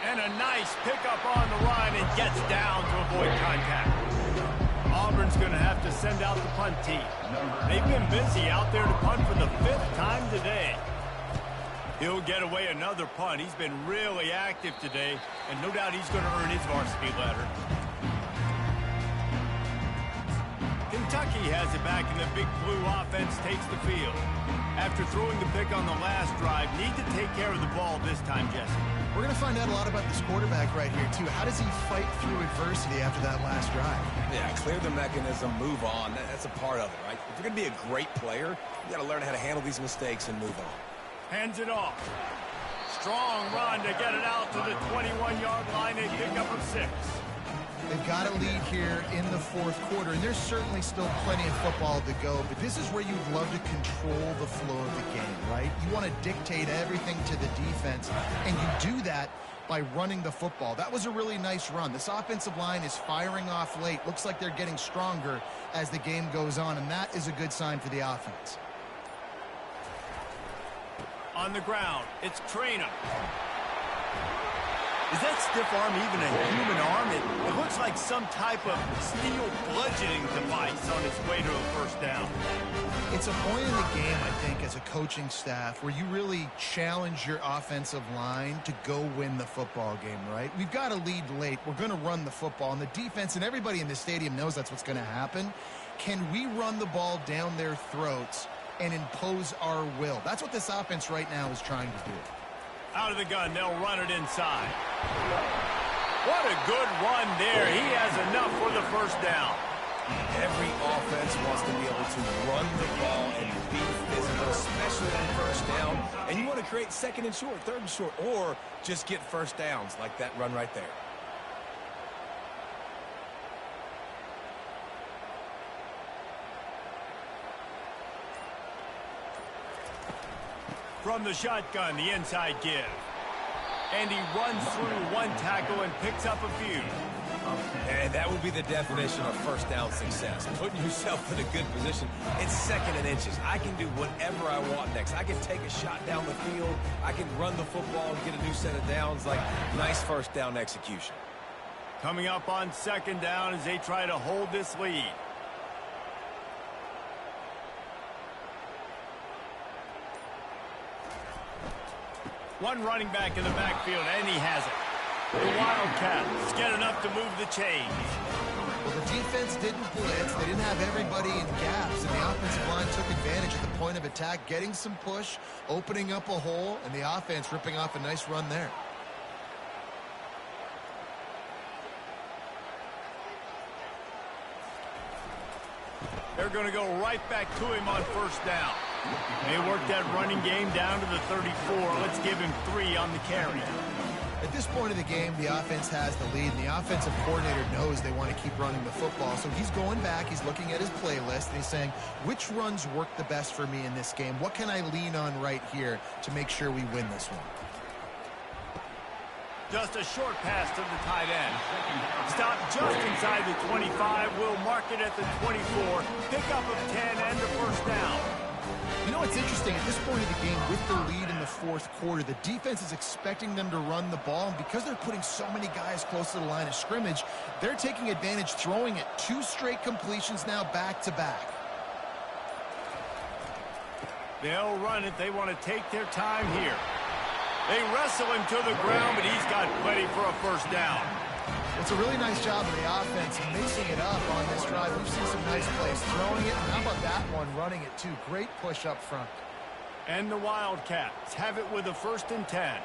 And a nice pickup on the run, and gets down to avoid contact. Auburn's going to have to send out the punt team. They've been busy out there to punt for the 5th time today. He'll get away another punt. He's been really active today, and no doubt he's going to earn his varsity letter. Kentucky has it back, and the Big Blue offense takes the field. After throwing the pick on the last drive, need to take care of the ball this time, Jesse. We're going to find out a lot about this quarterback right here, too. How does he fight through adversity after that last drive? Yeah, clear the mechanism, move on. That's a part of it, right? If you're going to be a great player, you got to learn how to handle these mistakes and move on. Hands it off. Strong run to get it out to the 21-yard line. They pick up a 6. They've got a lead here in the 4th quarter, and there's certainly still plenty of football to go, but this is where you'd love to control the flow of the game, right? You want to dictate everything to the defense, and you do that by running the football. That was a really nice run. This offensive line is firing off late. Looks like they're getting stronger as the game goes on, and that is a good sign for the offense. On the ground, it's Traynor. Is that stiff arm even a human arm? It looks like some type of steel bludgeoning device on its way to a 1st down. It's a point in the game, I think, as a coaching staff where you really challenge your offensive line to go win the football game, right? We've got a lead late. We're going to run the football, and the defense and everybody in the stadium knows that's what's going to happen. Can we run the ball down their throats and impose our will? That's what this offense right now is trying to do. Out of the gun, they'll run it inside. What a good run there. He has enough for the 1st down. Every offense wants to be able to run the ball and be physical, especially on 1st down. And you want to create 2nd and short, 3rd and short, or just get 1st downs like that run right there. From the shotgun, the inside give. And he runs through 1 tackle and picks up a few. And that would be the definition of 1st down success. Putting yourself in a good position. It's 2nd and inches. I can do whatever I want next. I can take a shot down the field. I can run the football and get a new set of downs. Like, nice 1st down execution. Coming up on 2nd down as they try to hold this lead. One running back in the backfield, and he has it. The Wildcats get enough to move the chains. Well, the defense didn't blitz. They didn't have everybody in gaps, and the offensive line took advantage at the point of attack, getting some push, opening up a hole, and the offense ripping off a nice run there. They're going to go right back to him on first down. They work that running game down to the 34. Let's give him 3 on the carry. At this point of the game, the offense has the lead, and the offensive coordinator knows they want to keep running the football. So he's going back, he's looking at his playlist, and he's saying, which runs work the best for me in this game? What can I lean on right here to make sure we win this one? Just a short pass to the tight end. Stop just inside the 25. We'll mark it at the 24. Pickup of 10 and a first down. You know what's interesting? At this point of the game, with the lead in the fourth quarter, the defense is expecting them to run the ball. And because they're putting so many guys close to the line of scrimmage, they're taking advantage, throwing it 2 straight completions now back to back. They'll run it. They want to take their time here. They wrestle him to the ground, but he's got plenty for a first down. It's a really nice job of the offense mixing it up on this drive. We've seen some nice plays throwing it, and how about that one running it too? Great push up front. And the Wildcats have it with a 1st and 10.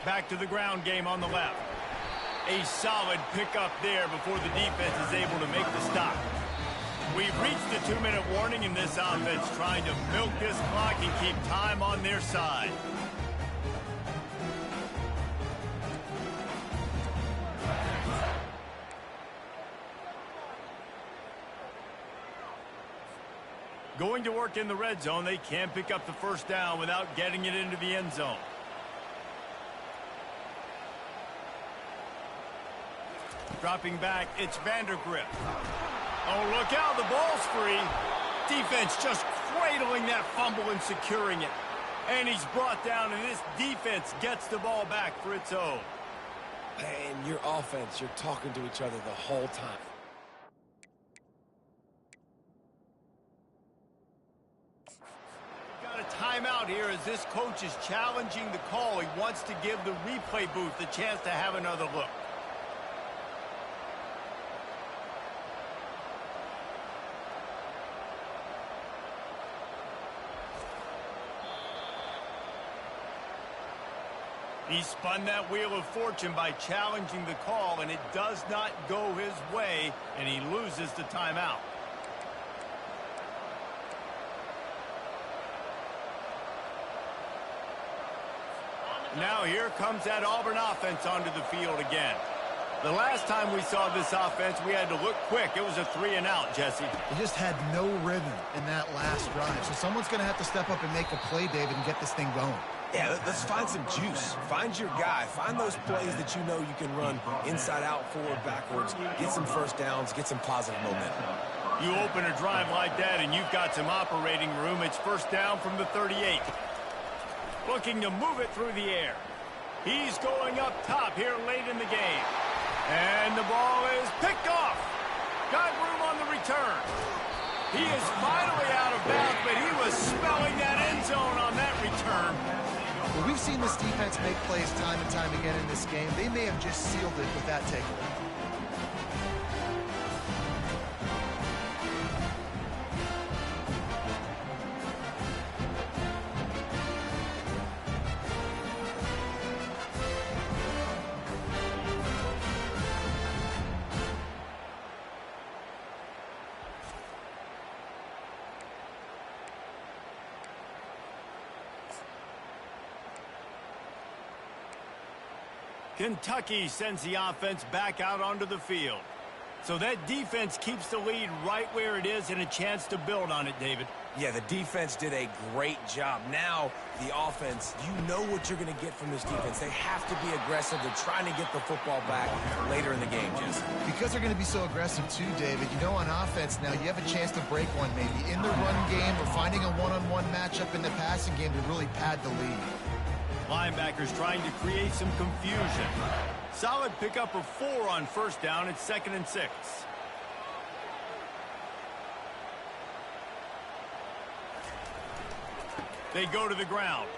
Back to the ground game on the left. A solid pickup there before the defense is able to make the stop. We've reached the 2-minute warning in this offense, trying to milk this clock and keep time on their side. Going to work in the red zone, they can't pick up the first down without getting it into the end zone. Dropping back, it's Vandergrift. Oh, look out, the ball's free. Defense just cradling that fumble and securing it. And he's brought down, and this defense gets the ball back for its own. And your offense, you're talking to each other the whole time. Got a timeout here as this coach is challenging the call. He wants to give the replay booth the chance to have another look. He spun that wheel of fortune by challenging the call, and it does not go his way, and he loses the timeout. Now here comes that Auburn offense onto the field again. The last time we saw this offense, we had to look quick. It was a 3-and-out, Jesse. They just had no rhythm in that last drive. So someone's going to have to step up and make a play, David, and get this thing going. Yeah, let's find some juice. Find your guy. Find those plays that you know you can run inside out, forward, backwards. Get some first downs. Get some positive momentum. You open a drive like that, and you've got some operating room. It's first down from the 38. Looking to move it through the air. He's going up top here late in the game. And the ball is picked off. Got room on the return. He is finally out of bounds, but he was smelling that end zone on that return. Well, we've seen this defense make plays time and time again in this game. They may have just sealed it with that takeaway. Kentucky sends the offense back out onto the field. So that defense keeps the lead right where it is and a chance to build on it, David. Yeah, the defense did a great job. Now, the offense, you know what you're going to get from this defense. They have to be aggressive. They're trying to get the football back later in the game, Jesse. Because they're going to be so aggressive too, David, you know on offense now you have a chance to break one maybe in the run game or finding a one-on-one matchup in the passing game to really pad the lead. Linebackers trying to create some confusion. Solid pickup of 4 on first down. It's 2nd and 6. They go to the ground.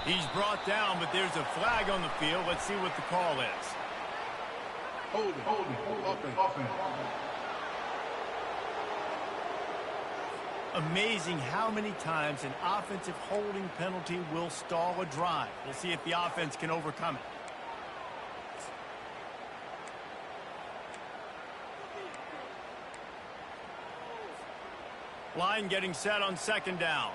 He's brought down, but there's a flag on the field. Let's see what the call is. Holding. Offense. Amazing how many times an offensive holding penalty will stall a drive. We'll see if the offense can overcome it. Line getting set on second down.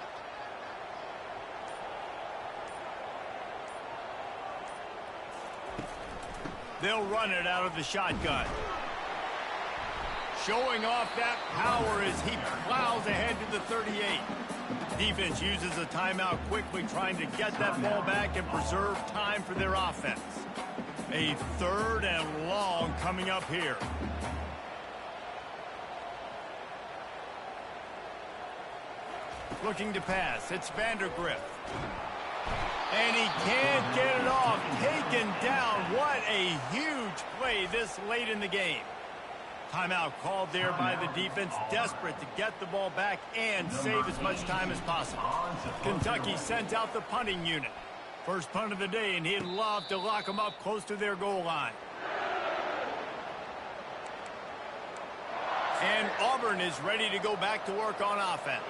They'll run it out of the shotgun. Showing off that power as he plows ahead to the 38. Defense uses a timeout quickly, trying to get that ball back and preserve time for their offense. A 3rd and long coming up here. Looking to pass. It's Vandergriff. And he can't get it off. Taken down. What a huge play this late in the game. Timeout called there by the defense, desperate to get the ball back and save as much time as possible. Kentucky sent out the punting unit. First punt of the day, and he'd love to lock them up close to their goal line. And Auburn is ready to go back to work on offense.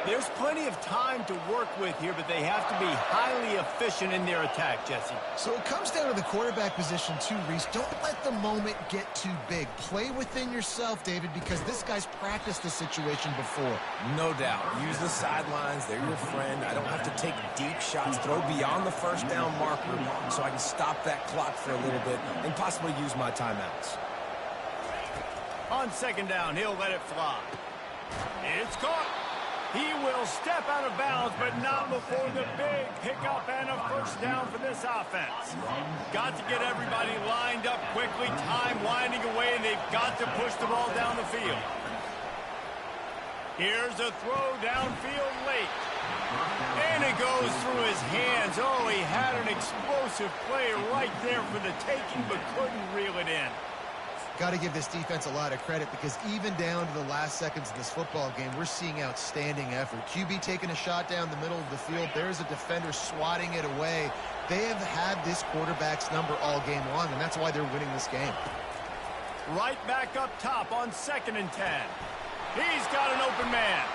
There's plenty of time to work with here, but they have to be highly efficient in their attack, Jesse. So it comes down to the quarterback position too, Reese. Don't let the moment get too big. Play within yourself, David, because this guy's practiced this situation before. No doubt. Use the sidelines. They're your friend. I don't have to take deep shots, throw beyond the first down marker so I can stop that clock for a little bit and possibly use my timeouts. On second down, he'll let it fly. It's caught. He will step out of bounds, but not before the big pickup and a first down for this offense. Got to get everybody lined up quickly, time winding away, and they've got to push the ball down the field. Here's a throw downfield late. And it goes through his hands. Oh, he had an explosive play right there for the taking, but couldn't reel it in. Got to give this defense a lot of credit because even down to the last seconds of this football game, we're seeing outstanding effort. QB taking a shot down the middle of the field. There's a defender swatting it away. They have had this quarterback's number all game long, and that's why they're winning this game. Right back up top on 2nd and 10. He's got an open man.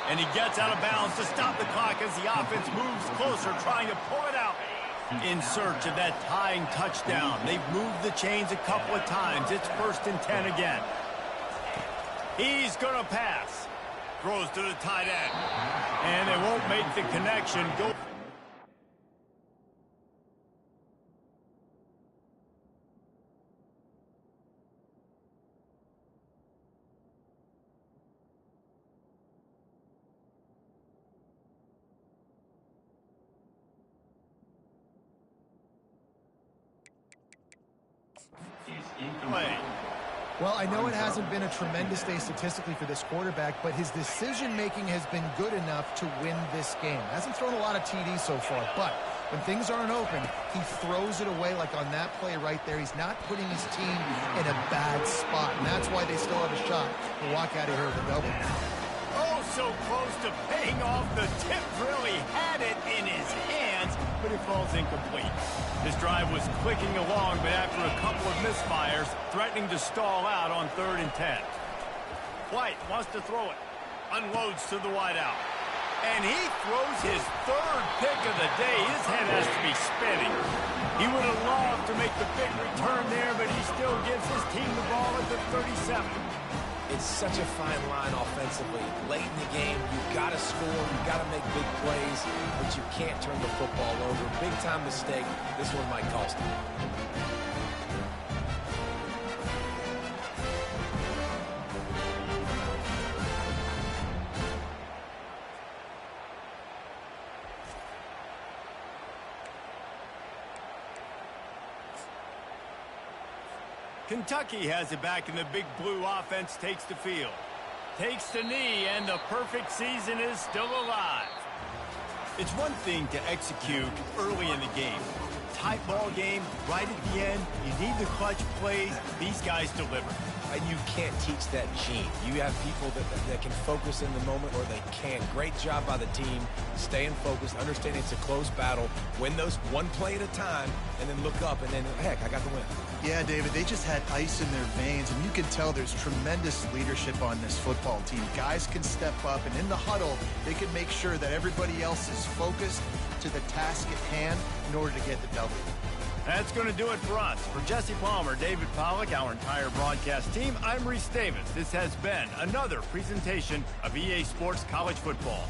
And he gets out of bounds to stop the clock as the offense moves closer, trying to pull it out. In search of that tying touchdown. They've moved the chains a couple of times. It's 1st and 10 again. He's going to pass. Throws to the tight end. And they won't make the connection. Go. Play. Well, I know it hasn't been a tremendous day statistically for this quarterback, but his decision-making has been good enough to win this game. Hasn't thrown a lot of TDs so far, but when things aren't open, he throws it away like on that play right there. He's not putting his team in a bad spot, and that's why they still have a shot to walk out of here with a double. Oh, so close to paying off. The tip really had it in his hands, but it falls incomplete. This drive was clicking along, but after a couple of misfires, threatening to stall out on 3rd and 10. White wants to throw it. Unloads to the wideout. And he throws his 3rd pick of the day. His head has to be spinning. He would have loved to make the big return there, but he still gives his team the ball at the 37. It's such a fine line offensively. Late in the game, you've got to score, you've got to make big plays, but you can't turn the football over. Big-time mistake. This one might cost him. Kentucky has it back, and the big blue offense takes the field. Takes the knee, and the perfect season is still alive. It's one thing to execute early in the game. Tight ball game, right at the end, you need the clutch plays. These guys deliver. You can't teach that gene. You have people that can focus in the moment or they can't. Great job by the team, staying focused, understanding it's a close battle, win those one play at a time, and then look up, and then, heck, I got the win. Yeah, David, they just had ice in their veins, and you can tell there's tremendous leadership on this football team. Guys can step up, and in the huddle, they can make sure that everybody else is focused to the task at hand in order to get the W. That's going to do it for us. For Jesse Palmer, David Pollack, our entire broadcast team, I'm Reese Davis. This has been another presentation of EA Sports College Football.